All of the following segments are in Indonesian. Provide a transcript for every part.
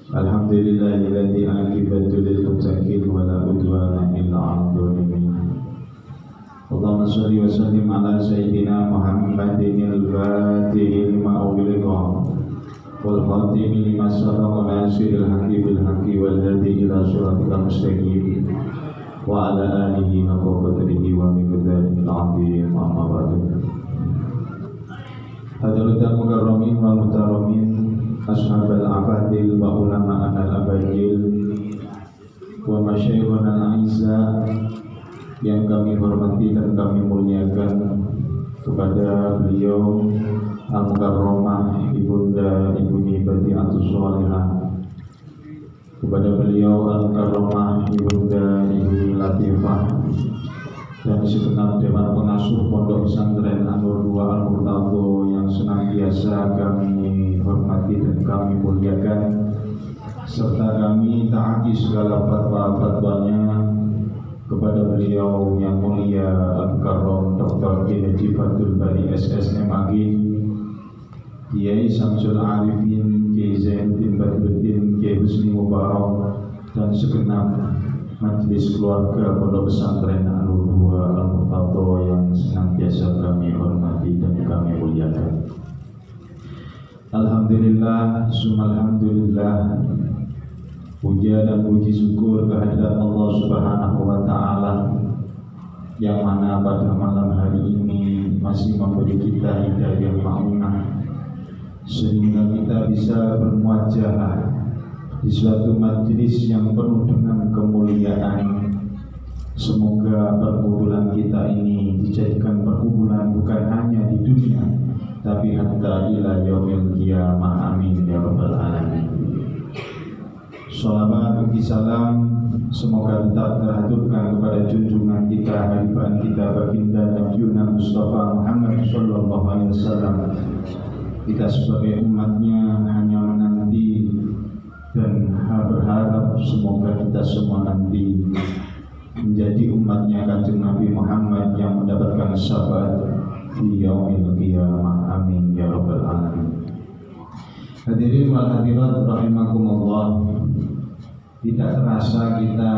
Alhamdulillahilladzi aqibatu lil muttaqin wa la udwana illa 'alal zalimin. Allahumma shalli wa sallim ala sayyidina Muhammadin al-Fatih lima ughliqa wal khatim lima sabaqa nasiril haqqi bil haqqi wal hadi ila siratal mustaqim wa ala alihi haqqa qadrihi wa miqdarihi al-'azim. Amma ba'du. Hadirin mukarramin wal mutaramin, ashabal afadil wa ulama al-abadil wa masyayikhuna al-aizza yang kami hormati dan kami muliakan, kepada beliau al-mukarramah ibunda Ibuni Badi'atus Shalihah, kepada beliau al-mukarramah ibunda Ibuni Latifah, dan segenap dewan pengasuh Pondok Pesantren An-Nur 2 Al-Murtadho yang senantiasa kami hormati dan kami muliakan, serta kami taati segala fatwa-fatwanya, kepada beliau yang mulia Al-Mukarram Dr. Haji Fathul Bari SSMAG, Kiai Samsul Arifin, Kiai Zainuddin Badruddin, Kiai Husni Mubarak, dan segenap majelis keluarga Pondok Pesantren An-Nur 2 Al-Murtadho yang senantiasa kami hormati dan kami muliakan. Alhamdulillah, alhamdulillah, puja dan puji syukur kehadirat Allah Subhanahu wa Ta'ala, yang mana pada malam hari ini masih memberi kita hidayah ma'unah, sehingga kita bisa bermuajah di suatu majelis yang penuh dengan kemuliaan. Semoga perkumpulan kita ini dijadikan perkumpulan bukan hanya di dunia, tapi hatta ila yaumil qiyamah. Amin ya rabbal alamin. Shalawat dan salam semoga tetap terhaturkan kepada junjungan kita, hadipan kita, baginda Nabiuna Mustafa Muhammad sallallahu alaihi wasallam. Kita sebagai umatnya hanya menanti dan berharap semoga kita semua nanti menjadi umatnya Kanjeng Nabi Muhammad yang mendapatkan syafaat di yaumil qiyamah. Amin ya rabbal alamin. Hadirin wal hadirat rahimakumullah, tidak terasa kita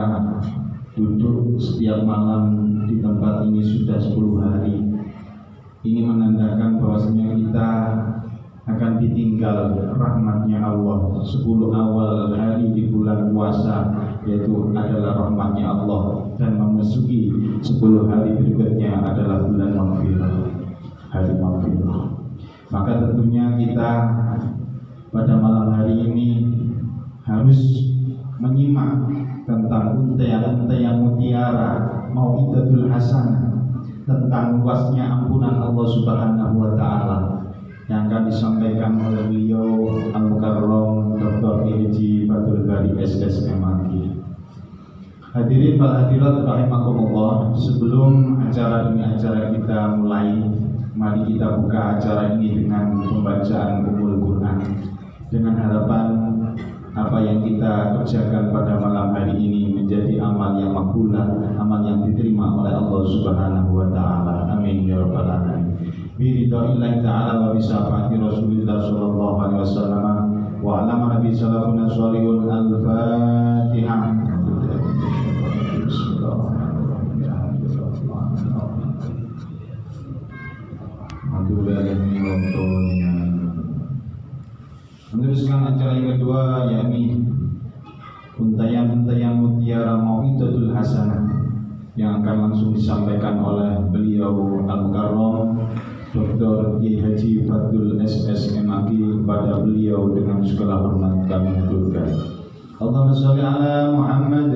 duduk setiap malam di tempat ini sudah 10 hari. Ini menandakan bahwasanya kita akan ditinggal rahmatnya Allah. 10 awal hari di bulan puasa yaitu adalah rahmatnya Allah, dan memasuki 10 hari berikutnya adalah bulan maghfirah, hari maghfirah. Maka tentunya kita pada malam hari ini harus menyimak tentang untayan mutiara Mau'idatul Hasanah, tentang luasnya ampunan Allah Subhanahu wa Ta'ala, yang akan disampaikan oleh beliau Al-Mukarram Dr. Haji Fathul Bari SSMAG. Hadirin wal hadirat rahimakumullah, sebelum acara demi acara kita mulai, mari kita buka acara ini dengan pembacaan Ummul Quran, dengan harapan apa yang kita kerjakan pada malam hari ini menjadi amal yang makbulah, amal yang diterima oleh Allah Subhanahu wa Ta'ala. Amin ya rabbal alamin. Biridha'illahi ta'ala wa bisafati Rasulillah sallallahu alaihi wasallam wa alama nabi salafuna sholihun. Al-Fatihah. Meneruskan acara yang kedua, yakni untayan mutiara Mau'idatul Hasanah, yang akan langsung disampaikan oleh beliau Al-Mukarram Dr. Haji Fathul SSMAG. Kepada beliau dengan segala hormat kami haturkan. Allahumma sholli ala Muhammad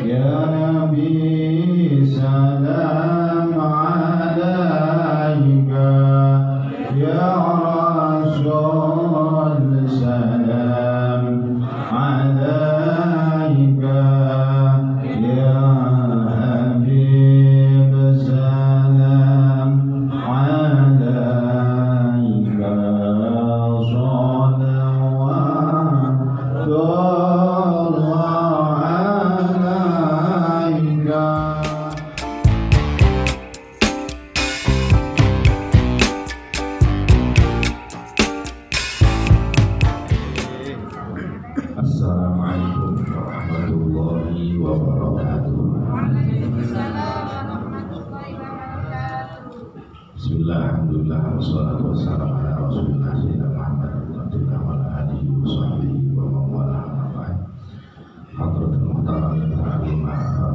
ya Nabi, salam alaika ya Rasul, salam alaika ya Habib, salam alaika, salawatullah alaika. wassalatu wassalamu ala rasulillah sayyidina Muhammad wa ala alihi wa sahbihi wa mawala ma'afai hadratul muhtaram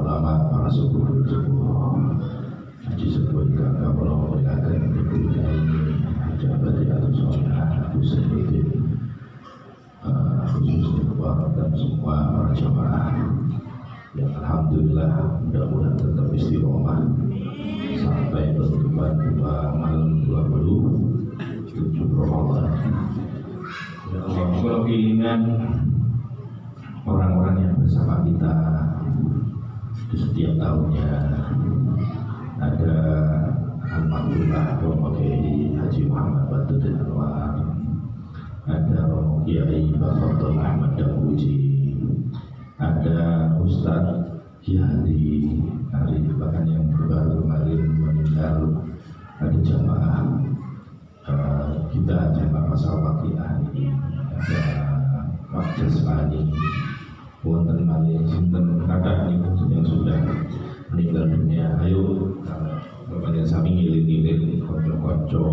ulama para subuh haji sebuah ikan kapal melihatkan berkuliah ini jabat atau sholah khusus dan semua para jamaah yang alhamdulillah mudah-mudahan tetap istiqomah sampai penutupan malam 27 Ramadan. Ya Allah, kalau keinginan orang-orang yang bersama kita di setiap tahunnya ada almarhumah Romo Kiai Haji Muhammad Badruddin Anwar, ada Romo Kiai Bafatul Ahmad Dabuji, ada Ustadz Yadi hari bahkan yang baru kemarin meninggal, ada jamaah kita jamaah Masal Waqiah ini, ada Pak Jasmani wonten malih sinten kakak niku yang sudah meninggal dunia. Ayo kemudian sami ngiling-ngiling konco-konco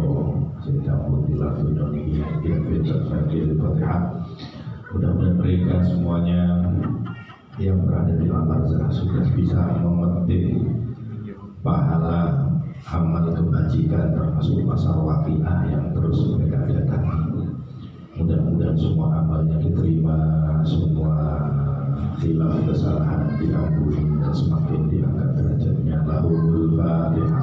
sing dapur di lagu dunia kita baca Fatihah. Mudah-mudahan mereka semuanya yang berada di alam barzakh sudah bisa memetik pahala amal kebajikan termasuk Masal Waqiah yang terus mereka adakan. Mudah-mudahan semua amalnya diterima, semua khilaf kesalahan diampuni dan semakin diangkat derajatnya. Lahul Fatihah.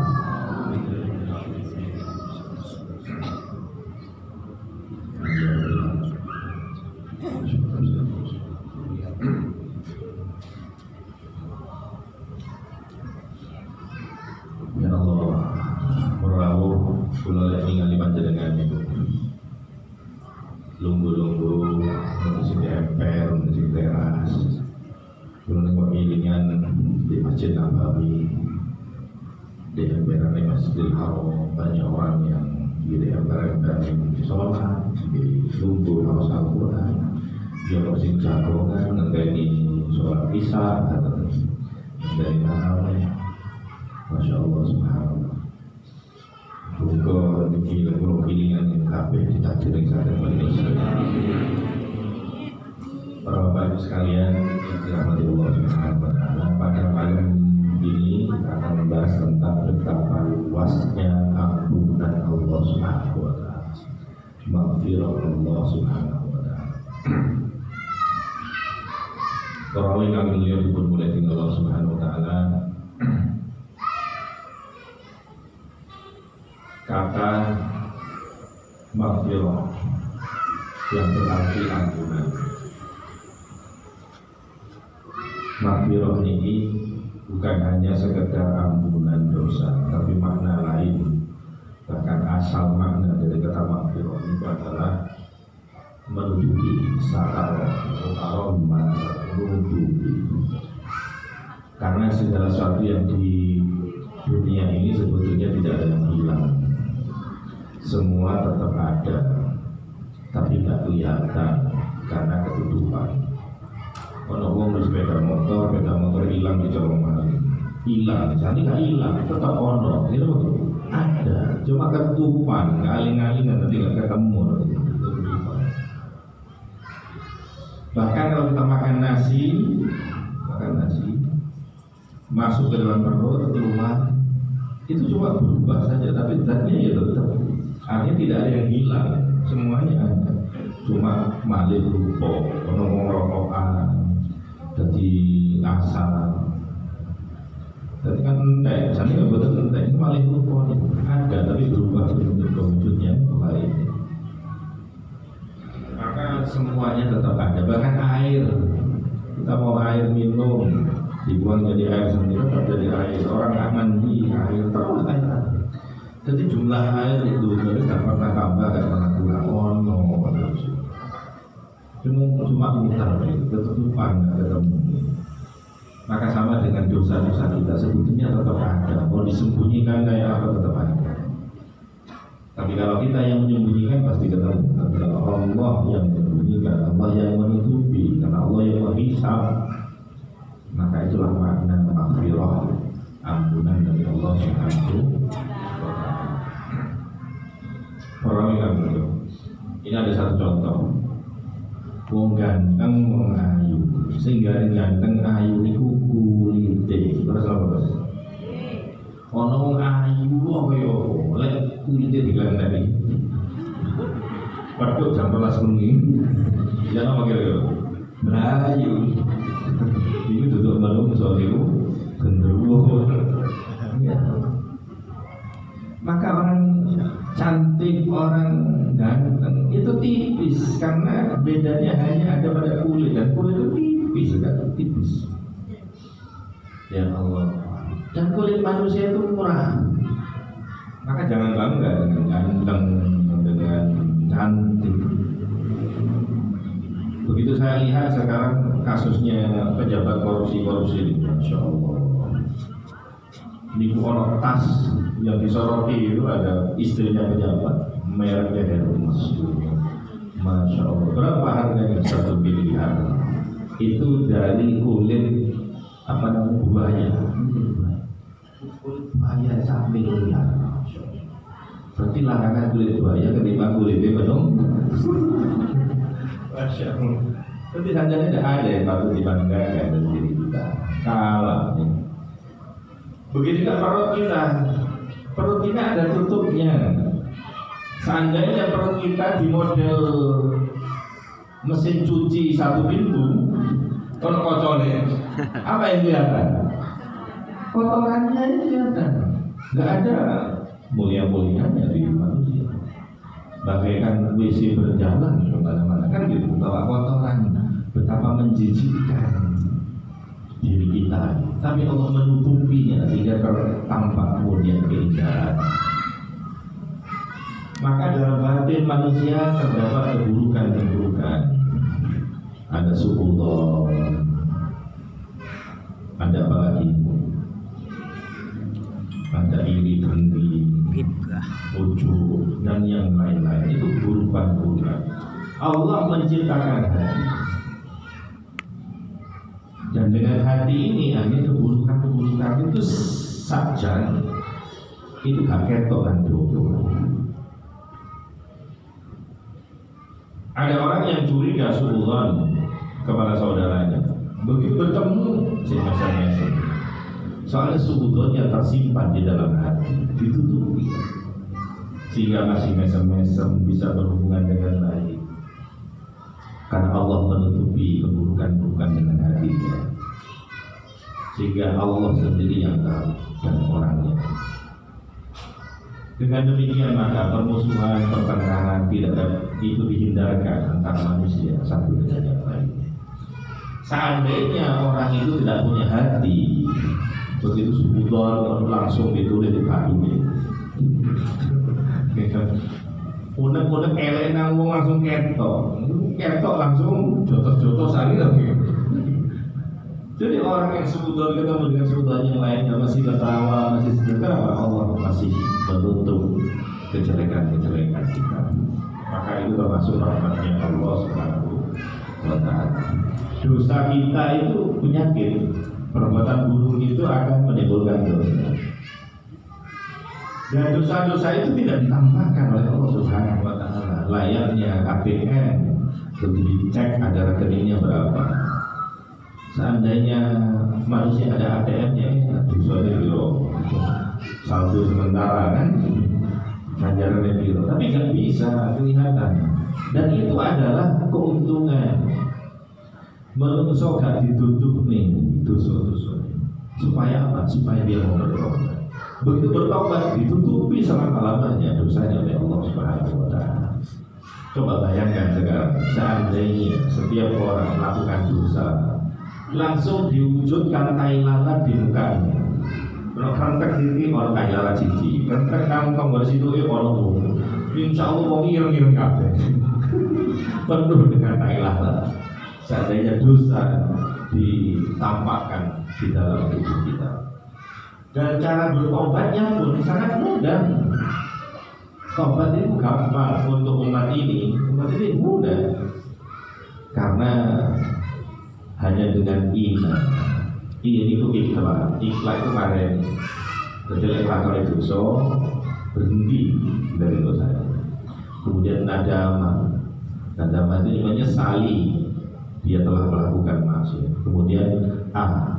Ya Allah, merawuh kula ningali panjenengan niku. Lunggu-lunggu mengisi emper, mengisi teras. Kula niku ngilingan di Masjid Nabawi, di emperan Masjidil Haram banyak orang yang di emper-emper sholat, di lunggu haus Al-Quran, dia masih jagongan, ngenteni sholat isya, dari tarawih. Masya Allah subhanallah. Buka niki kulo kilingan yang kabeh ditakdirin saking Indonesia. Para bapak sekalian yang dirahmati Allah Subhanahu wa taala, pada malam ini kita akan membahas tentang betapa luasnya ampunan Allah Subhanahu wa taala. Maghfirah Allah Subhanahu wa taala. Tarawih kami beliau dipun mulai dengan Allah Subhanahu wa taala. Kata maghfirah yang berarti ampunan. Maghfirah ini bukan hanya sekedar ampunan dosa, tapi makna lain. Bahkan asal makna dari kata maghfirah itu adalah menutupi, satar, menutupi. Karena segala sesuatu yang di dunia ini sebetulnya tidak ada yang hilang. Semua tetap ada, tapi tidak kelihatan karena ketutupan. Kalau orang sepeda motor hilang di colong maling, hilang, jadi nggak hilang, tetap ono, gitu ada, cuma ketutupan, ngaling-ngalingan nanti nggak ketemu. Bahkan kalau kita makan nasi, masuk ke dalam perut, keluar, itu cuma berubah saja, tapi zatnya ya tetap. Artinya tidak ada yang hilang, semuanya ada. Cuma malih rupa, ngomong rokokan, jadi asal. Jadi kan entek, jadi nggak betul entek, itu malih rupa ada, tapi berubah bentuk wujudnya lain. Maka semuanya tetap ada, bahkan air. Kita mau air minum, dibuang jadi air sendiri, tetap jadi air. Orang mandi, air terus air. Jadi jumlah air itu tidak pernah tambah, tidak pernah kurang. Cuma mutar, ketutupan, tidak ketemu. Maka sama dengan dosa-dosa kita, sebetulnya tetap ada. Mau disembunyikan kayak apa tetap ada. Tapi kalau kita yang menyembunyikan pasti ketemu. Tapi kalau Allah yang menyembunyikan, Allah yang menutupi, karena Allah yang menghisab, maka itulah makna maghfirah, ampunan dari Allah Subhanahu wa taala. Orang yang ini ada satu contoh. Wong ganteng, wong ayu, sehingga ganteng ayu itu kulite. Terus apa bos? Ono wong ayu apa yo? Lek kulite bilang tadi. Padahal jam 12 bengi, jangan apa kira merayu. Ini duduk malu soal itu genderuwo. Maka orang cantik, orang ganteng itu tipis karena bedanya hanya ada pada kulit, dan kulit itu tipis kan, tipis. Ya Allah. Dan kulit manusia itu murah. Maka jangan bangga dengan ganteng, dengan cantik. Begitu saya lihat sekarang kasusnya pejabat korupsi ini, Masya Allah. Di ono tas yang disoroti itu ada istrinya pejabat, mereknya Hermes. Masya Allah. Berapa harganya? 1 miliar. Itu dari kulit apa namanya buaya. Kulit buaya 1 miliar. Berarti larangan kulit buaya ketimbang kulitnya bedong. Masya Allah. Tapi saja tidak ada yang patut dibanggakan dari diri kita. Kalah. Begitu juga perut kita ada tutupnya. Seandainya perut kita di model mesin cuci 1 pintu, kalau kocornya, apa yang kelihatan? Kotorannya yang kelihatan. Nggak ada mulia-mulianya di manusia. Bagaikan WC berjalan kemana-mana kan gitu, bawa kotoran, betapa menjijikkan diri kita. Tapi Allah menutupinya sehingga tampak kemudian keindahan. Maka dalam batin manusia terdapat keburukan-keburukan. Ada suudzon, ada apa lagi? Ada iri dengki, ujub, dan yang lain-lain. Itu keburukan-keburukan. Allah menciptakan hati. Dan dengan hati ini hanya keburukan-keburukan itu saja itu gak ketok dan jodoh. Ada orang yang curiga suudzon kepada saudaranya. Begitu bertemu si mesem-mesem. Soalnya suudzonnya tersimpan di dalam hati, ditutupi. Sehingga masih mesem-mesem bisa berhubungan dengan lain. Karena Allah menutupi keburukan-keburukan dengan hatinya. Sehingga Allah sendiri yang tahu dan orangnya. Dengan demikian maka permusuhan, pertengkaran tidak itu dihindarkan antara manusia satu dengan yang lain. Seandainya orang itu tidak punya hati, begitu suudzon langsung ditulis di kakinya. Unek-unek elek nang wong langsung ketok langsung jotos-jotos lagi lagi. Jadi orang yang suudzon ketemu dengan suudzon yang lainnya masih ketawa, masih sejahtera, Allah masih menutup kejelekan-kejelekan kita. Maka itu termasuk rahmatnya Allah Subhanahu wa Ta'ala. Dosa kita itu penyakit. Perbuatan buruk itu akan menimbulkan dosa. Dan dosa-dosa itu tidak ditampakkan oleh Allah Subhanahu wa Ta'ala. Layaknya ATM, begitu dicek ada rekeningnya berapa. Seandainya manusia ada ATM-nya, dosanya biro, saldo sementara kan, ganjarannya biro, tapi nggak bisa kelihatan. Dan itu adalah keuntungan. Menungso gak ditutup nih dosa-dosa. Supaya apa? Supaya dia mau bertobat. Begitu bertobat ditutupi selama-lamanya dosanya oleh Allah Subhanahu wa Ta'ala. Coba bayangkan sekarang, seandainya setiap orang melakukan dosa, langsung diwujudkan tai lalat di mukanya. Kalau kantek ini orang tai lalat cici, kantek kantong bersitu orang insya Allah mau ireng-ireng kabeh. Penuh dengan tai lalat. Seandainya dosa ditampakkan di dalam tubuh kita. Dan cara bertobatnya pun sangat mudah. Tobat itu gampang untuk umat ini mudah. Karena hanya dengan iman. Ini itu ikhlas itu kemarin. Jadi ikhlas oleh dosa berhenti dari dosa. kemudian nadama itu menyesali dia telah melakukan maksiat, kemudian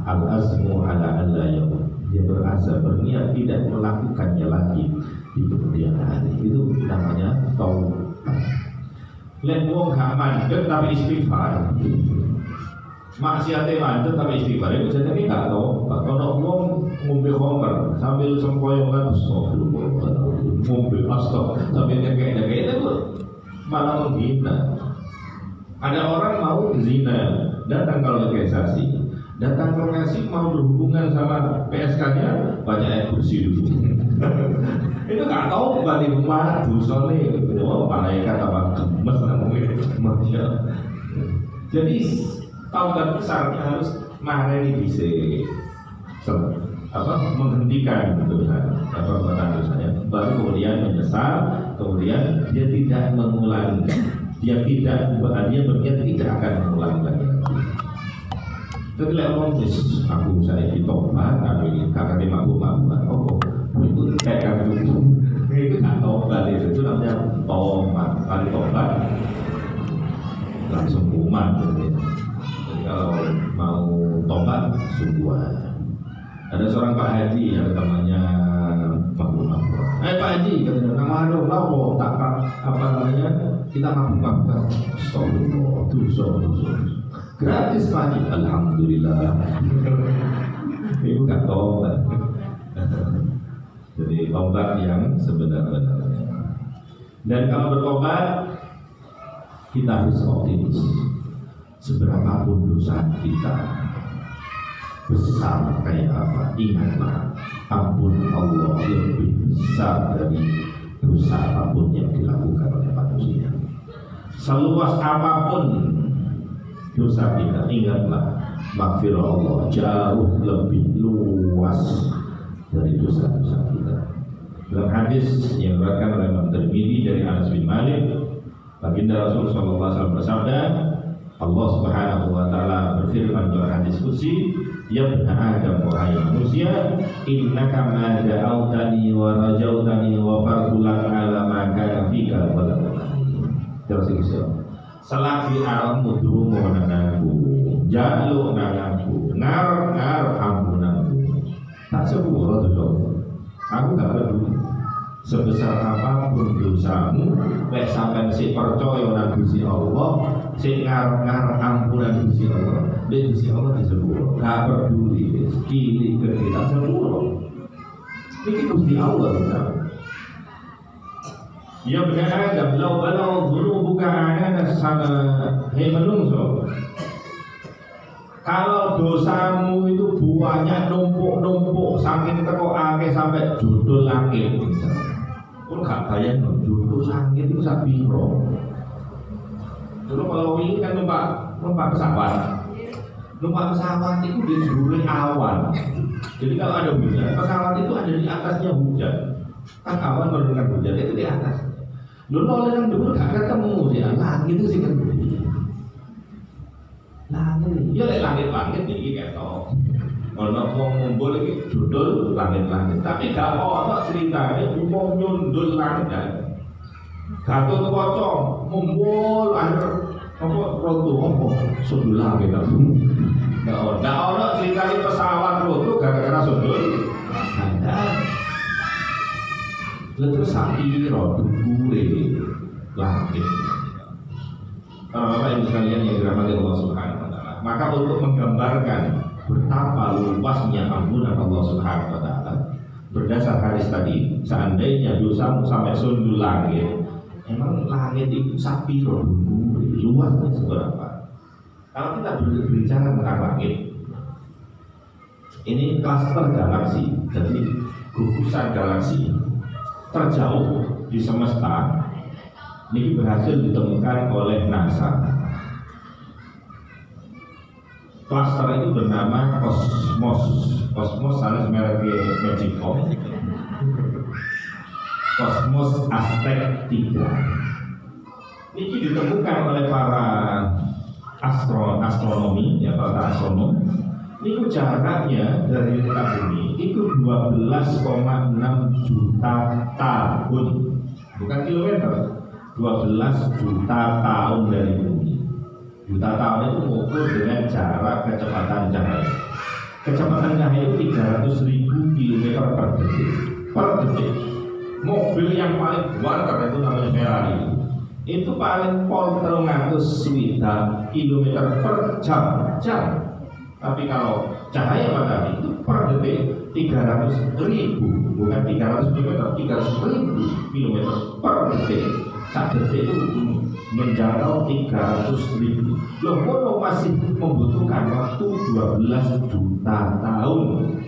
al-azmu ala alla yaum, dia berazam, berniat tidak melakukannya lagi di kemudian hari, itu namanya taubat. Lek wong gak mandek tapi istighfar, maksiate mandek tapi istighfar, itu jenenge gak taubat. Ono wong ngombe khamr sambil sempoyongan astagfirullah, ngombe astagfirullah sambil nyekek-nyekek, itu malah menghina. Ada orang mau zina, datang ke organisasi, mau berhubungan sama PSK-nya, baca ayat kursi dulu. Itu nggak tahu berarti mana dosa nih, malaikat apa gemes namanya. Jadi taubat besarnya harus marah bisa menghentikan dosanya, baru kemudian menyesal, kemudian dia tidak mengulangi. Dia berniat tidak akan mengulang lagi. Setelah orang aku saya ditobat, aku ini kakak dia mabuk-mabukan, itu kayak itu nggak tobat, itu namanya tobat. Kali tobat langsung kuman. Jadi kalau mau tobat sungguhan. Ada seorang Pak Haji yang temannya mabuk-mabukan. Pak Haji, nama dong, tak apa namanya? Kita mabuk-mabukan, astagfirullah, dosa. Gratis Pak Haji, alhamdulillah. Itu gak tobat. Jadi tobat yang sebenar-benarnya. Dan kalau bertobat, kita harus optimis. Seberapapun dosa kita besar kayak apa, ingatlah ampun Allah lebih besar dari dosa apapun yang dilakukan oleh manusia. Seluas apapun dosa kita, ingatlah maghfirah Allah jauh lebih luas dari dosa-dosa kita. Dalam hadis yang diriwayatkan oleh Imam Tirmidzi dari Anas bin Malik, baginda Rasulullah SAW bersabda, Allah Subhanahu wa taala berfirman dalam hadis qudsi, ya bani Adam, wahai manusia, innaka ma da'autani wa rajautani wa fardulak ala ma kana fika wa la terus selagi alammu dungu nanaku, jaluk nanaku, ngar ampunanku, tak sepuluh dosa. Aku gak peduli sebesar apapun dosamu, baik sampai si percaya nang Gusti Allah, si ngar ampunan Gusti Allah, dan Gusti Allah disepuluh. Gak peduli, kiri ke kita sepuluh. Ini Gusti Allah benar. Ya bani Adam, lau balau dhunubuka anana sama hei menungso. Kalau dosamu itu buahnya numpuk saking teko akeh sampai judul langit misalnya. Kau gak bayang judul langit itu sak piro. Dulu kalau ini kan numpak pesawat. Numpak pesawat itu di judul awan. Jadi kalau ada hujan, pesawat itu ada di atasnya hujan. Kan awan menurunkan hujan itu di atas. Dulu oleh yang dulu gak ketemu dia, langit itu sih kan. Langit, ya langit ini ketok. Ono wong ngumpul iki judul langit-langit, tapi gak ono ceritane wong nyundul langit. Gatot kaca ngumpul akhir apa roto apa sundul langit. Gak ono ceritane pesawat roto gara-gara sundul. Terus sapi roh dukure langit. Bapak Ibu sekalian yang dirahmati Allah Subhanahu wa taala, maka untuk menggambarkan betapa luasnya ampunan Allah Subhanahu wa taala, berdasar hadis tadi, seandainya dosamu sampai sundul langit, emang langit itu sapi roh dukure, luasnya seberapa? Kalau kita berbicara tentang langit, ini klaster galaksi, jadi gugusan galaksi terjauh di semesta ini berhasil ditemukan oleh NASA. Klaster itu bernama Cosmos salah merek Magicom. Cosmos Aztec 3. Ini ditemukan oleh para astronomi, ya para astronom. Ini jaraknya dari letak bumi itu 12,6 juta tahun, bukan kilometer, 12 juta tahun dari bumi. Juta tahun itu mengukur dengan jarak kecepatan cahaya. Kecepatan cahaya itu 300.000 km per detik. Per detik. Mobil yang paling kuat itu namanya Ferrari. Itu paling pol 300 km per jam. Tapi kalau cahaya matahari itu per detik 300.000, bukan 300 km, 300.000 km per detik. Satu detik itu menjangkau 300.000. Loh, kok masih membutuhkan waktu 12 juta tahun?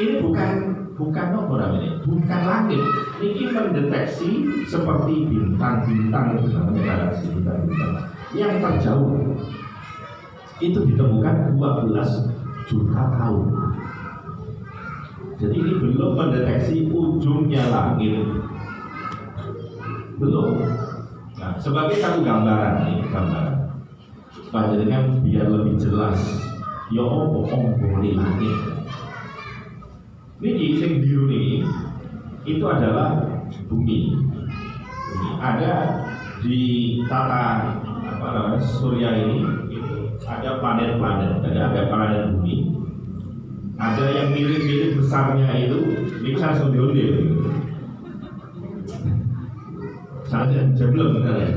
Ini bukan apa namanya? Bukan langit. Ini mendeteksi seperti bintang-bintang itu namanya galaksi bintang-bintang yang terjauh. Itu ditemukan 12 juta tahun. Jadi ini belum mendeteksi ujungnya langit. Belum. Nah, sebagai satu gambaran nih, panjenengan biar lebih jelas. Ya opo boleh langit. Ini sing biru ini itu adalah bumi. Ada di tata surya ini ada planet-planet, ada planet bumi. Ada yang mirip-mirip besarnya itu bisa sondel-ondel. Saja belum benar ya.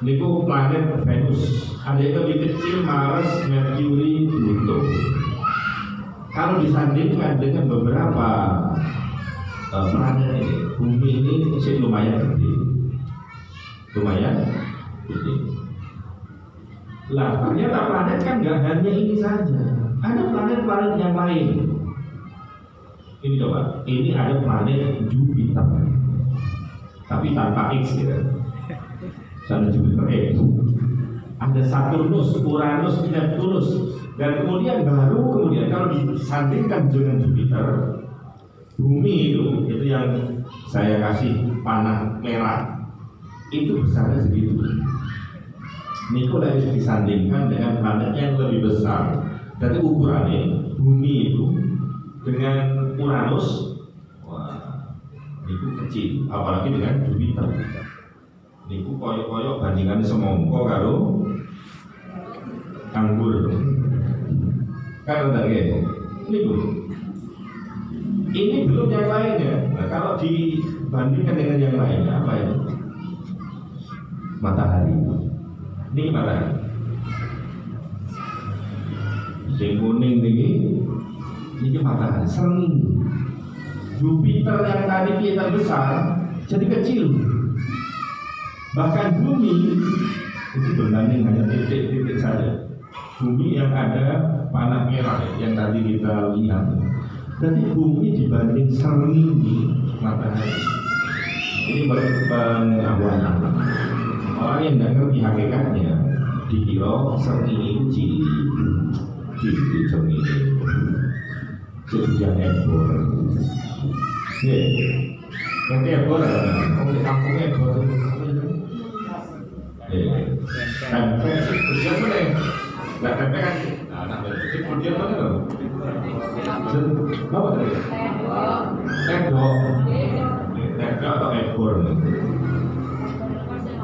Niku planet Venus. Ada yang lebih kecil Mars, Mercury, Pluto. Kalau disandingkan dengan beberapa planet ini, bumi ini masih lumayan gede. Lah ternyata planet kan nggak hanya ini saja. Ada planet-planet yang lain. Ini coba, ini ada planet Jupiter, tapi tanpa X ya. Sana Jupiter X. Ada Saturnus, Uranus, Neptunus, dan kemudian kalau disandingkan dengan Jupiter, bumi itu yang saya kasih panah merah, itu besarnya segitu. Ini kalau harus disandingkan dengan planet yang lebih besar. Jadi ukurannya bumi itu dengan Uranus, wah, itu kecil, apalagi dengan Jupiter. Niku koyok-koyok bandingan semongko karo anggur. Kan udah gitu. Ini belum yang lainnya. Nah, kalau dibandingkan dengan yang lainnya apa ya? Matahari. Ini matahari. Yang kuning ini matahari. Sering. Jupiter yang tadi kita besar jadi kecil. Bahkan bumi itu berbanding hanya titik-titik saja. Bumi yang ada panah merah yang tadi kita lihat. Jadi bumi dibanding seringi matahari. Ini baru pengawalan. Orang yang tidak ngerti hakikatnya dikira seringi itu cilik seringi. Sesudah ekor. Nanti ekor ada. Kampung ekor. Tempe kemudian mana? Nggak tempe kan? Kemudian mana loh? Apa tadi? Tempe atau ekor?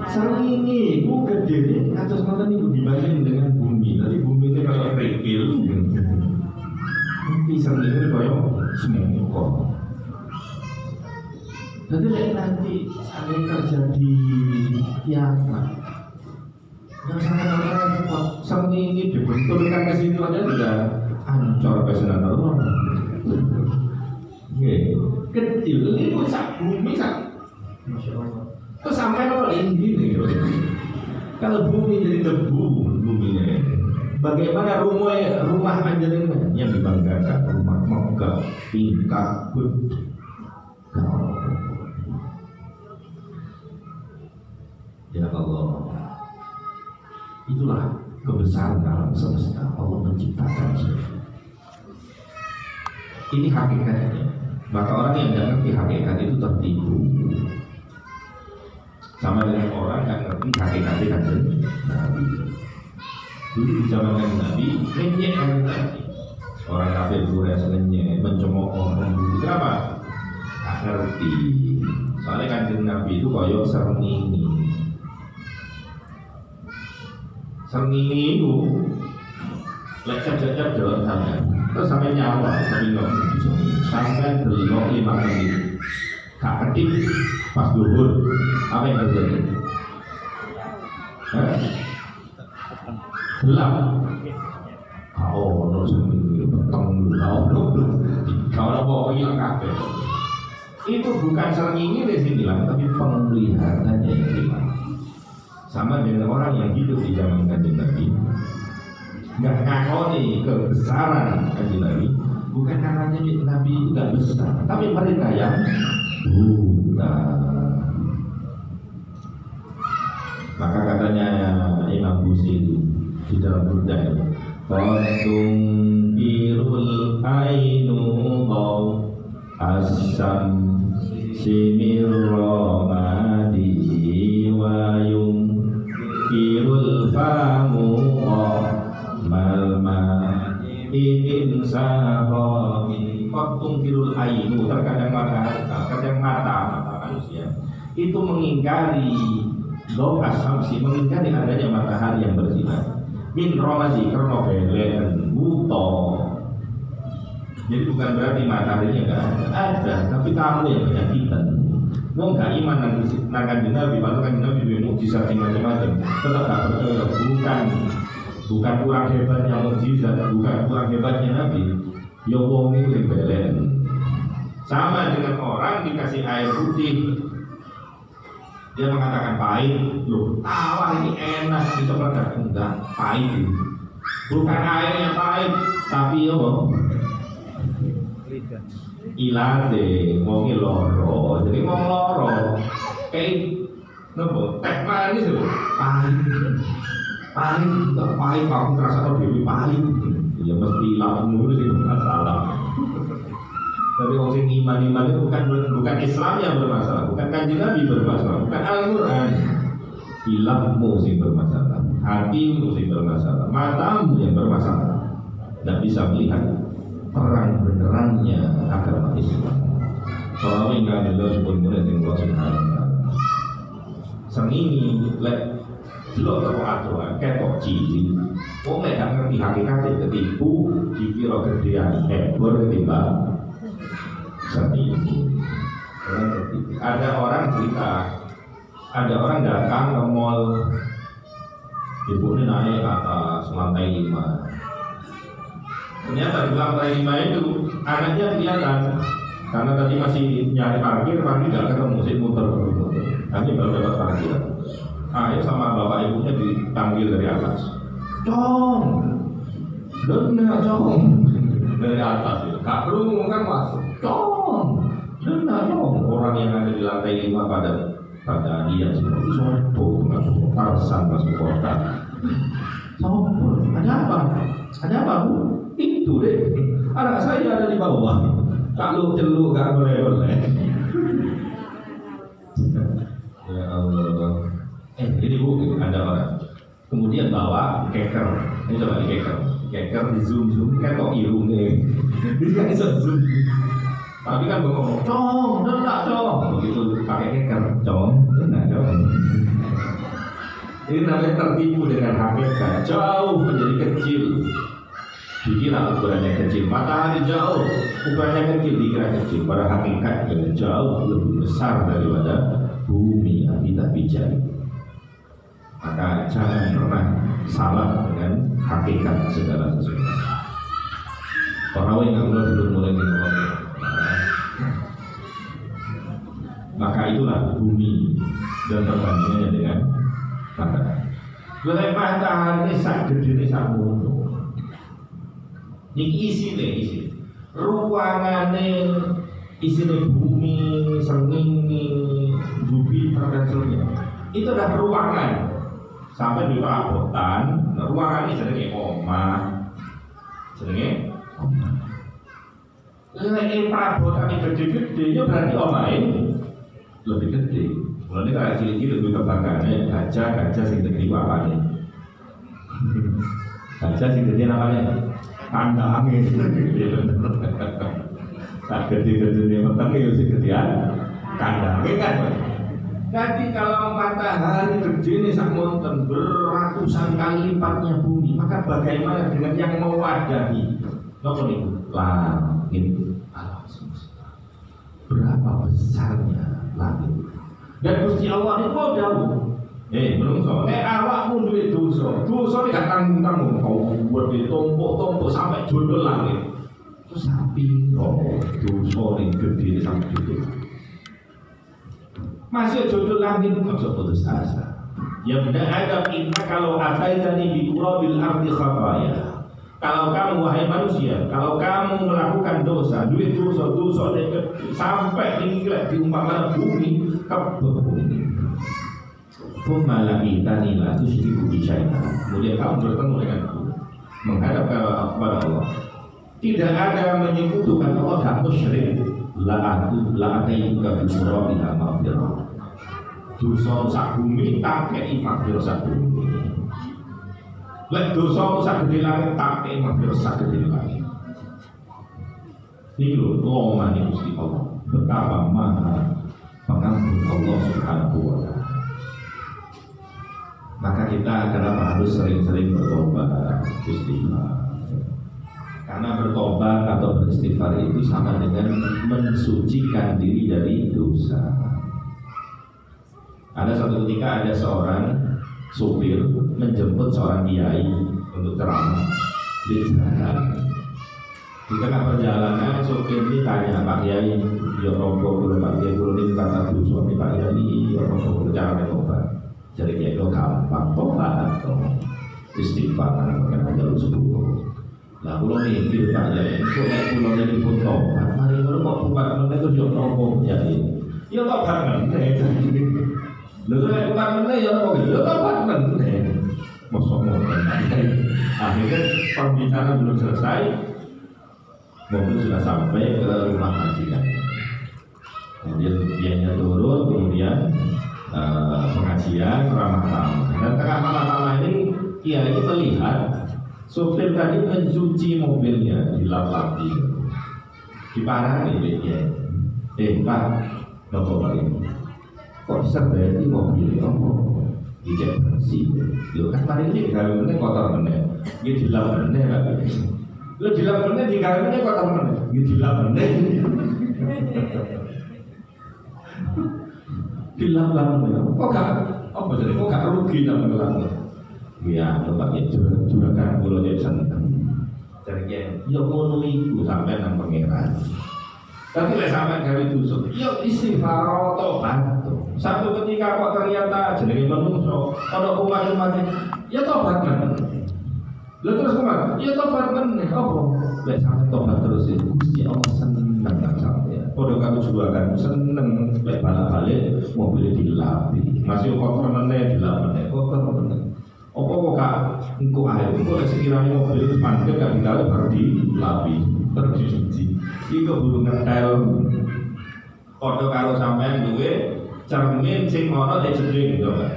Seringi, gede atas mata ini dibanding dengan bumi. Tadi bumi itu kalau reptil, tapi seringi kayak semongko. Jadi nanti ada terjadi kiamat. Yang sangat repot, seringi dibenturkan ke situ aja sudah hancur ke sana terus. Kecil, ini sak bumi sak. Masya Allah. Terus sampai kalau ini kalau bumi jadi debu buminya, bagaimana rumah panjenengan yang dibanggakan, rumah megah, tingkat, ya Allah, itulah kebesaran alam semesta. Allah menciptakan ini hakikatnya. Maka orang yang tidak ngerti hakikat itu tertipu. Sama dengan orang yang ngerti hakikatnya kan Nabi. Dulu di zaman Nabi, ngenyek kan Nabi. Orang kafir dulu ya ngenyek, mencemooh orang dulu. Kenapa? Tak ngerti. Soalnya Kanjeng Nabi itu koyo srengenge. Srengenge itu lek cecek delok sampean. Terus sampean nyawa tapi kok iso. Sampean delok 5 menit. Gak ketip pas duhur. Apa yang terjadi? Gelap. No srengenge peteng kalau bawa hilang kabeh. Itu bukan srengenge di sini hilang, tapi penglihatannya yang hilang. Sama dengan orang yang hidup di zaman Kanjeng Nabi, nggak ngakoni kebesaran Kanjeng Nabi, bukan karena Nabi nggak besar, tapi mereka yang buta. Maka katanya Imam Busiri di dalam Burda, Qadung kirul ainu qaw asam simir ramadi wayung kirul famu malma inin sahomi. Qadung kirul ainu, terkadang mata manusia itu mengingkari Law ashamsi, mengingkari adanya matahari yang bersinar. Min romasi karena belen buto. Jadi bukan berarti mataharinya nggak ada, tapi kamu yang penyakitan. Wong gak iman nangkan Nabi, padahal kan Nabi punya mukjizat macam-macam. Tetap gak percaya. Bukan kurang hebatnya mukjizat, bukan kurang hebatnya Nabi. Ya wong itu belen. Sama dengan orang dikasih air putih, dia mengatakan pahit, loh, tawa ini enak, bisa meledak, enggak, pahit. Bukan airnya pahit, tapi ya ilate, wongi loro, jadi wong loro, kayak nopo, teh manis loh, pahit, enggak pahit, aku terasa tau dewi pahit, ya mesti lamu itu sih masalah. Tapi orang yang iman itu bukan Islam yang bermasalah, bukan Kanjeng Nabi bermasalah, bukan Al-Quran. Ilmu yang bermasalah, hatimu yang bermasalah, matamu yang bermasalah. Tidak bisa melihat terang benerannya agama Islam. Kalau enggak ada pun mulai dengan Subhanahu wa Ta'ala. Sengini lek delok teko aturan ketok cilik. Wong nek gak ngerti hakikate ketipu, dikira gedean hebor ketimbang sendiri. Ada orang cerita, ada orang datang ke mall, ibunya naik ke atas lantai 5. Ternyata di lantai 5 itu anaknya kelihatan, karena tadi masih nyari parkir nggak ketemu, sih muter. Nanti baru dapat parkir. Ayo sama bapak ibunya dipanggil dari atas. Cong, dari atas itu. Gak perlu kan masuk. Benar dong, orang yang ada di lantai 5 pada dia seperti sopo masuk Tarsan masuk kota. Sopo, ada apa bu? Itu deh, anak saya ada di bawah. Kalau celuk gak boleh. Ya Allah. Ini bu, ada orang. Kemudian bawa keker. Ini coba di keker di zoom kan kok irungnya. Dia kan bisa zoom. Tapi kan gue ngomong, cong, begitu pakai keker, cong. Ini namanya tertipu dengan hakikat, jauh menjadi kecil. Dikira ukurannya kecil, matahari jauh, ukurannya kecil, dikira kecil. Pada hakikat jauh lebih besar daripada bumi yang kita pijak. Maka jangan pernah salah dengan hakikat segala sesuatu. Orang yang belum mulai ngomong. Maka itulah bumi dan perbandingannya dengan matahari. Mulai matahari sak gede sak mono. Niki isi ruangane isine bumi, srengenge, Jupiter dan sebagainya. Itu adalah ruangan. Sampai di perabotan, ruangan ini jenenge omah. Lek perabotan gede-gede ya berarti omah lebih gede. Kalau ini kalau cilik-cilik lebih kebanggaannya gajah sing gede apane. Gajah sing gede namanya kandangnya gede. Tak gede-gede metenge yo sing gedean kandangnya kan. Jadi kalau matahari gede nih samonten beratusan kali lipatnya bumi, maka bagaimana dengan yang mewadahi? Nopo nih, langit alam semesta. Berapa besarnya langit? Dan Gusti Allah ini mau jauh. Belum so. Awakmu duit dosa ini gak tanggung-tanggung. Kau buat ditumpuk-tumpuk sampai jodoh langit. Terus sapi, dosa ini gede sampai jodoh. Masih jodoh langit itu masuk putus asa. Ya benar ada inna kalau ataitani bi qurabil ardi khataya. Kalau kamu wahai manusia, kalau kamu melakukan dosa, duit dosa sampai hingga diumpamakan bumi kebun bumi. Kumala itani la tusyriku bi syai'an. Kemudian kamu bertemu denganku, menghadap kepada Allah. Tidak ada menyekutukan Allah dan musyrik. La atayuka bi qurabil maghfirah. Dosa sak bumi tak kei maghfirah sak bumi. Lek dosa sak gede langit tak kei maghfirah sak gede langit. Ini lho lomane Gusti Allah. Betapa maha pengampun Allah Subhanahu wa ta'ala. Maka kita kenapa harus sering-sering bertobat, istighfar. Karena bertobat atau beristighfar itu sama dengan mensucikan diri dari dosa. Ada suatu ketika ada seorang supir menjemput seorang kiai untuk ceramah di jalan. Di tengah perjalanan supir ini tanya, Pak Kiai, ya rombong belum Pak Kiai belum ini kata suami Pak Kiai, ya rombong berjalan tobat. Jadi kiai itu gampang tobat atau istighfar karena jalur sepuluh. Lah kalau mikir Pak Kiai, kok nek kula jadi pun tobat, mari ngono kok bukan meneh terus yo rombong jadi. Ya tobat meneh. Lalu bukan meneh ya rombong, ya tobat meneh. Mosok akhirnya pembicaraan belum selesai, mobil sudah sampai ke rumah majikan. Kemudian dianya turun, kemudian pengajian ramah tamah. Dan tengah ramah tamah ini kiai ini melihat sopir tadi mencuci mobilnya di lap-lapi. Diparahi dia. Pak, nopo Pak ini? Kok bisa berarti mobilnya dicek bersih? Yo kan hari ini kalau ini kotor meneh, dia dilap meneh lagi. Lo dilap meneh di kalinya kotor meneh, dia dilap meneh. Dilap meneh. Kok gak? Apa jadi? Kok gak rugi dalam gelang? Ya, coba ya juragan kula jadi seneng. Jadi yo ngono iku sampean nang pangeran. Tapi lek sampean gawe dosa, yo istighfar tobat. Satu ketika kok ternyata jenenge manungsa ana umat-umat ya tobat meneh. Lha terus kumat, ya tobat meneh apa? Lek sampean tobat terus itu Gusti Allah seneng nang sampean. Padha karo juragan seneng lek balik-balik mobil dilapi. Masih kotor meneh dilap meneh, kotor meneh. Apa kok gak engko ae engko lek sekiranya mobil itu pandhe gak digawe baru dilapi, terus dicuci. Iki keburu ngetel. Padha karo sampean duwe cermin sing ana di jeding coba.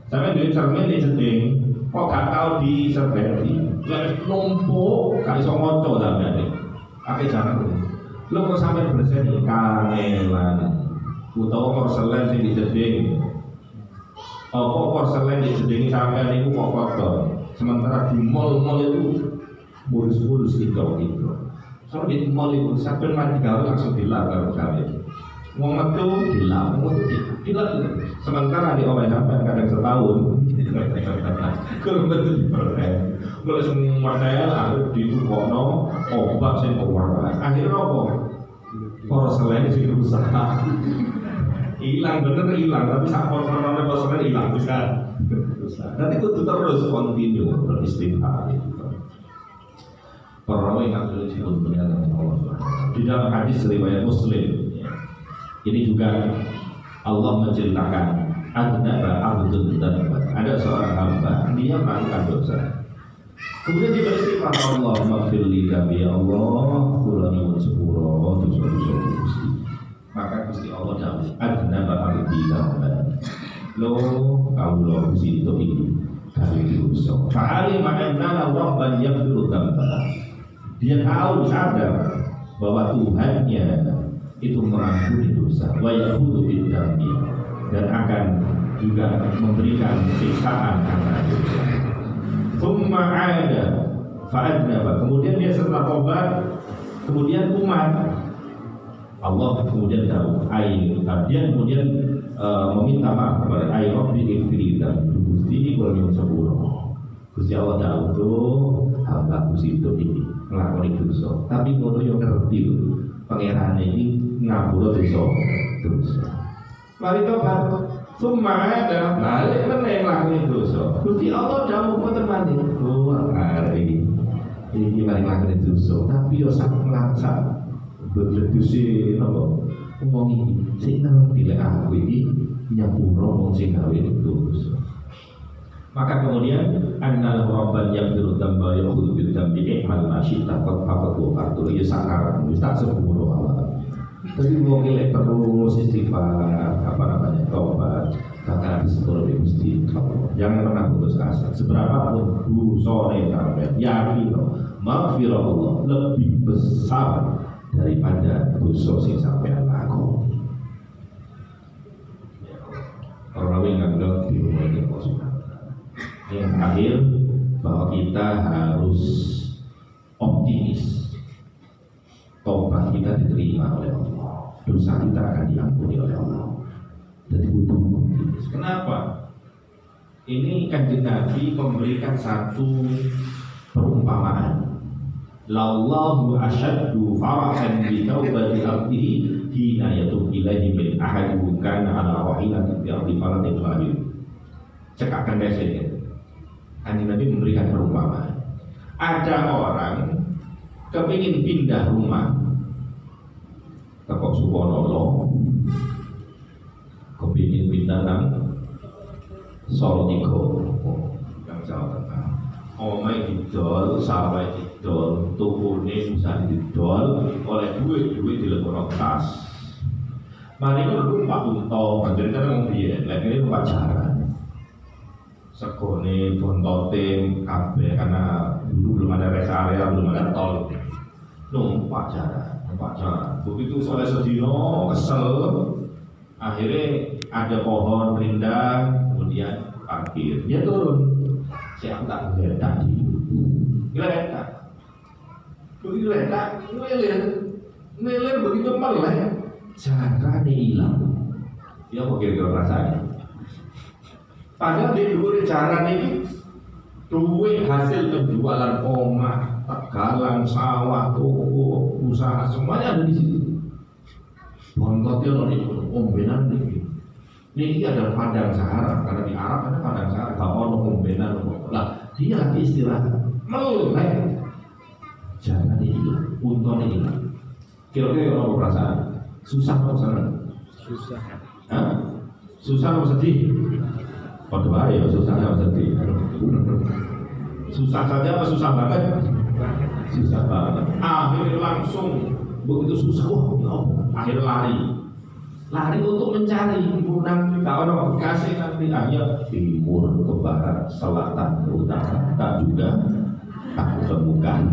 Sampeyan duwe cermin di jeding, kok gak tau diserbeti. Lek numpuk gak iso maca sampeyan. Akeh jangan. Lho kok sampeyan bersih kangelan. Utawa porselen sing di jeding. Apa porselen di jeding sampeyan niku kok kotor. Sementara di mall-mall itu mulus-mulus gitu. Soalnya di mall itu sampeyan mati gawe langsung dilap karo sampeyan. Wong metu dilap, sementara di omah sampai kadang setahun. Kalau betul dipercaya, kalau semua saya harus ditukokno obat sing keluar. Akhirnya apa? Porselen sing rusak. Hilang bener hilang, tapi sak porselen porselen hilang bisa. Nanti kudu terus continue beristighfar. Para ingat dulu sipun penyataan Allah. Di dalam hadis riwayat Muslim. Ini juga Allah menceritakan ada seorang hamba dia melakukan dosa. Kemudian dia beristighfar Allah maghfirli kami ya Allah kula nyuwun sepuro dosa-dosa Gusti. Maka Gusti Allah jawab adnaba abdi dzamba. Lo kawula Gusti itu iki kali dosa. Fa'ali ma'anna rabban yaghfiru dzamba. Dia tahu sadar bahwa Tuhannya itu mengampuni dosa, wa yakhudhu bid-dambi, dan akan juga memberikan siksaan karena dosa. Tsumma 'ada fa'adnaba, kemudian dia setelah tobat kemudian umat Allah kemudian tahu dia kemudian meminta maaf kepada Rabbi ighfirli Gusti kula nyuwun sepuro. Gusti Allah tahu tuh hamba Gusti itu ini nglakoni dosa, tapi ngono yo ngerti lho pangerane iki ngapura dosa. Mari tobat, summa ada balik meneh nglakoni dosa. Gusti Allah tahu mboten mandi. Oh, ngarep iki mari nglakoni dosa, tapi yo sak nglaksa berdedusi napa ngomong iki sing ngerti lek aku iki nyapura wong sing gawe dosa. Maka kemudian annal rabban yaghfiru dzamba yakhudhu bil dzambi ihmal masyita faqat wa fardu ya sakar wis tak sepuro Allah. Tapi wong lek terus istighfar tobat akan disepuro di Gusti Allah. Jangan pernah putus asa. Seberapa pun dosane sampeyan yakin maghfirah Allah lebih besar daripada dosa sing sampeyan lakoni. Orang yang nggak di rumah ini positif. Yang terakhir bahwa kita harus optimis, tobat kita diterima oleh Allah, dosa kita akan diampuni oleh Allah. Jadi butuh optimis. Kenapa? Ini Kanjeng Nabi memberikan satu perumpamaan. Lallahu asyaddu farahan bi taubati abdihi hina yatub ilaihi min ahadikum kana ala wahilatin bi ardi falatin lahir. Cekakkan desanya. Kanjeng Nabi memberikan perumpamaan. Ada orang kepingin pindah rumah ke Suwonono, kepingin pindah nang Solo Tigo, yang Jawa Tengah. Omai didol, sawah didol, tukune bisa didol, oleh duit dilebokno tas. Mari numpak unta, panjenengan kan ngomong piye? Lek ini numpak jaran. Segone bontote kabeh karena dulu belum ada rest area, belum ada tol. Numpak jaran. Begitu soalnya sedino kesel, akhirnya ada pohon rindang, kemudian parkir. Dia turun. Saya tak geledak geledak. Begitu geledak, ngelir begitu meleleh, jarannya hilang. Ya kok kira-kira rasanya? Padahal di dulu jaran ini duit hasil penjualan omah, tegalan, sawah, toko, usaha semuanya ada di situ. Bontotnya loh nih, ombenan nih. Ini adalah padang Sahara, karena di Arab ada padang Sahara, gak ono ombenan. Lah dia lagi istirahat, meleleh, jaran ini hilang, untone hilang. Kira-kira apa perasaan? Susah apa senang? Susah. Hah? Susah apa sedih? Waduh ya, susah apa sedih? Susah saja apa susah banget? Susah banget. Akhirnya langsung begitu susah, wah ya akhirnya lari untuk mencari punang. Kalau orang kasih nanti hanya timur ke barat, selatan ke utara, tak juga aku temukan.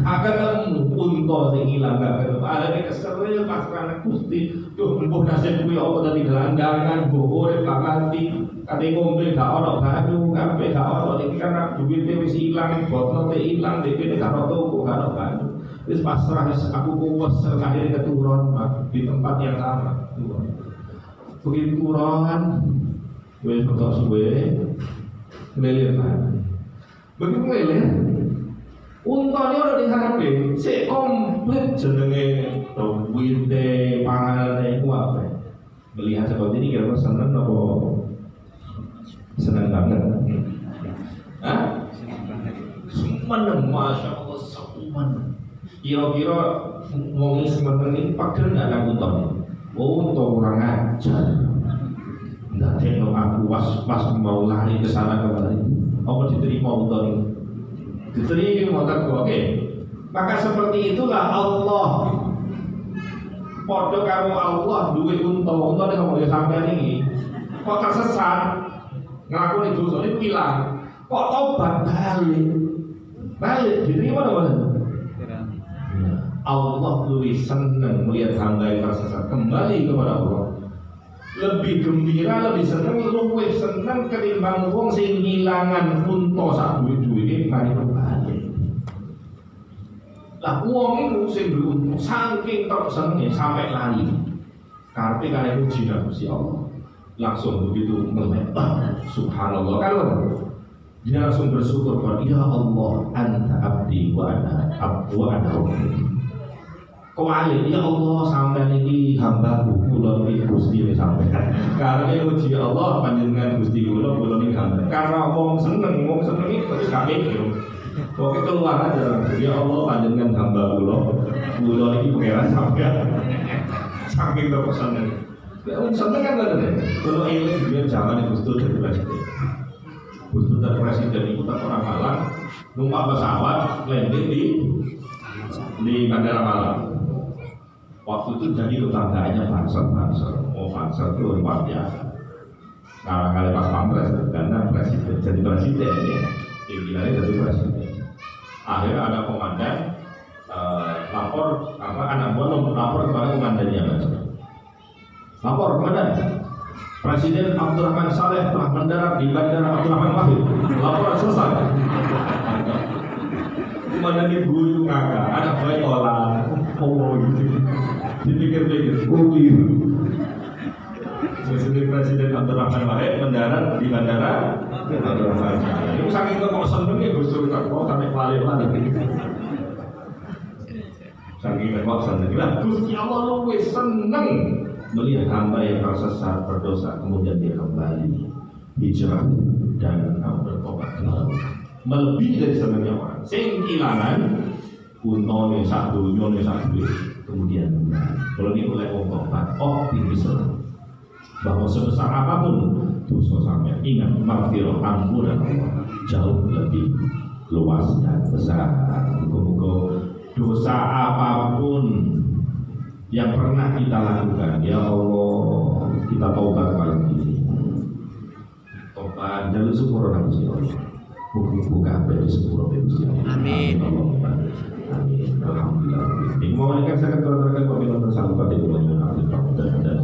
Akan ketemu unta sing hilang gak ketemu. Akhirnya keselnya pas karena Gusti, tuh mbok nasib kuwi apa tadi gelandangan, mbok urip gak nganti kate ngombe gak ono banyu, kabeh gak ono iki karena duwite wis ilang, botlote ilang, dhewe gak ono toko, gak ono banyu. Wis pasrah aku kuwes akhirnya keturun di tempat yang sama. Begitu turun, wis betok suwe, ngelir kan. Begitu ngelir, untane ora diharepe, sik komplit jenenge duwite, panganane kuwi. Melihat seperti ini kira-kira seneng apa? Seneng banget. Hah? Semen, masya Allah, semen. Kira-kira wong semen ini pagel nggak ada untone? Oh, untuk kurang ajar. Nggak tengok aku pas mau lari ke sana kembali. Apa diterima untuk ini? Diterima tak oke. Maka seperti itulah Allah. Podo kamu Allah duit untung ini kamu ya sampai ini. Kok tersesat ngelakuin dosa ini hilang. Kok tobat balik diterima apa? Allah lebih senang melihat hamba yang tersesat kembali kepada Allah. Lebih gembira, lebih senang, lebih senang ketimbang wong sing ngilangan unta sak duwe-duwe mari kembali. Lah wong iku sing beruntung saking tok senenge sampai lali. Karepe kare puji Gusti Allah. Langsung begitu melihat, subhanallah kalau dia langsung bersyukur kepada ya Allah anta abdi wa ana rabbuka. Kewali ya Allah sampai ini hambaku kula iki Gusti sampean. Karena uji Allah panjenengan Gusti kula niki hamba. Karena wong seneng iki terus gak mikir. Pokoke keluar aja. Ya Allah panjenengan hamba kula iki pangeran sampean. Saking kok seneng. Ya wong seneng kan ngono. Kalau eling dia zaman Gus Dur jadi presiden. Gus Dur jadi presiden itu tak orang Malang numpak pesawat landing di Bandara Malang. Waktu itu jadi tetangganya Pansel. Pansel itu luar biasa. Kali pas pampres karena presiden jadi presiden ya, pimpinannya jadi presiden. Akhirnya ada komandan lapor anak buah lapor kepada komandannya lapor komandan. Presiden Abdurrahman Saleh telah mendarat di Bandara Abdurrahman Wahid. Laporan selesai. Komandan ibu itu ngakak, anak baik olah. Oh gitu. Dipikir-pikir, keliru. Presiden Abdurrahman Wahid mendarat di Bandara Abdurrahman. Itu saking kok senengnya Gus Dur kok sampai lali-lali. Saking kok senengnya Gusti Allah luwih seneng melihat hamba yang tersesat berdosa kemudian dia kembali hijrah dan bertobat kepada Allah. Melebihi dari senengnya orang. Sing kehilangan untone sak dunya sak duit kemudian kalau ini oleh tobat optimis bahwa sebesar apapun dosa sampai ingat maghfirah ampunan Allah jauh lebih luas dan besar. Muga-muga dosa apapun yang pernah kita lakukan ya Allah kita taubat kali ini. Tobat dan syukur Gusti Allah. Buka bagi sepuluh Gusti Allah. Amin. Amin. Alhamdulillah. Ini mau ikan saya katakan apabila tersampai di bulan Ramadan dan